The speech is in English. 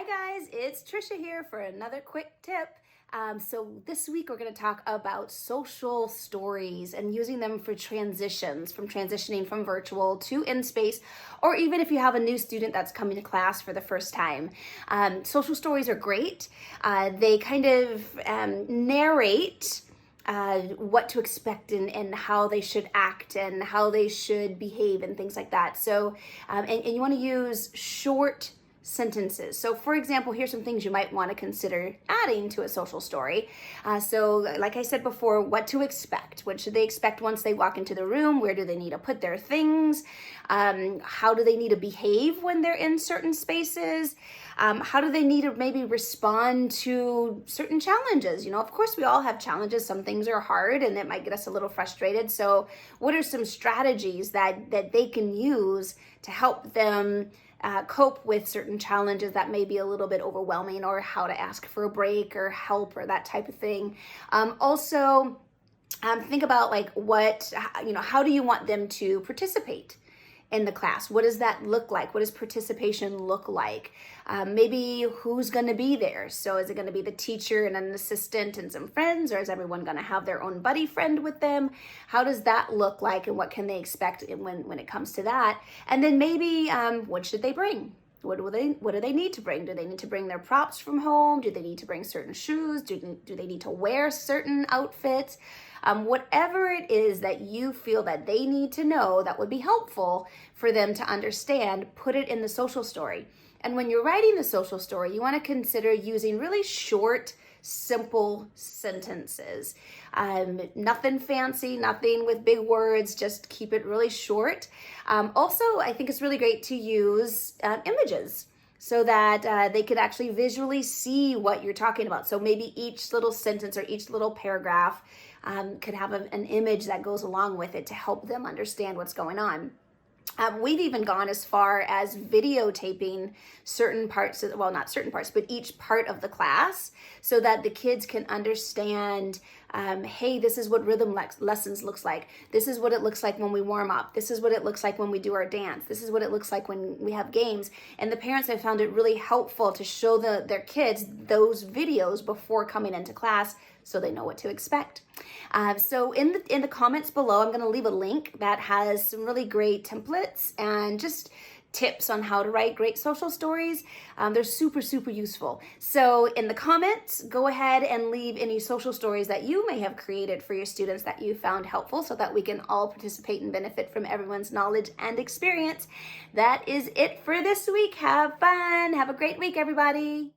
guys, it's Tricia here for another quick tip. So this week we're going to talk about social stories and using them for transitions, from transitioning from virtual to in-space, or even if you have a new student that's coming to class for the first time. Social stories are great. They kind of narrate what to expect and how they should act and how they should behave and things like that. So, and you want to use short sentences. So for example, here's some things you might want to consider adding to a social story. So like I said before, what to expect. What should they expect once they walk into the room? Where do they need to put their things? How do they need to behave when they're in certain spaces? How do they need to maybe respond to certain challenges? You know, of course, we all have challenges. Some things are hard and it might get us a little frustrated. So what are some strategies that they can use to help them cope with certain challenges that may be a little bit overwhelming, or how to ask for a break or help or that type of thing. Also, think about like how do you want them to participate in the class? What does that look like? What does participation look like? Maybe who's going to be there? So is it going to be the teacher and an assistant and some friends, or is everyone going to have their own buddy friend with them? How does that look like, and what can they expect when it comes to that? And then maybe what should they bring? What do they need to bring? Do they need to bring their props from home? Do they need to bring certain shoes? Do they need to wear certain outfits? Whatever it is that you feel that they need to know that would be helpful for them to understand, put it in the social story. And when you're writing the social story, you want to consider using really short, simple sentences. Nothing fancy, nothing with big words, just keep it really short. Also, I think it's really great to use images so that they could actually visually see what you're talking about. So maybe each little sentence or each little paragraph could have an image that goes along with it to help them understand what's going on. We've even gone as far as videotaping certain parts, well, not certain parts, but each part of the class so that the kids can understand, hey, this is what rhythm lessons looks like. This is what it looks like when we warm up. This is what it looks like when we do our dance. This is what it looks like when we have games. And the parents have found it really helpful to show their kids those videos before coming into class so they know what to expect. So in the comments below, I'm going to leave a link that has some really great templates and just tips on how to write great social stories. They're super, super useful. So in the comments, go ahead and leave any social stories that you may have created for your students that you found helpful so that we can all participate and benefit from everyone's knowledge and experience. That is it for this week. Have fun. Have a great week, everybody.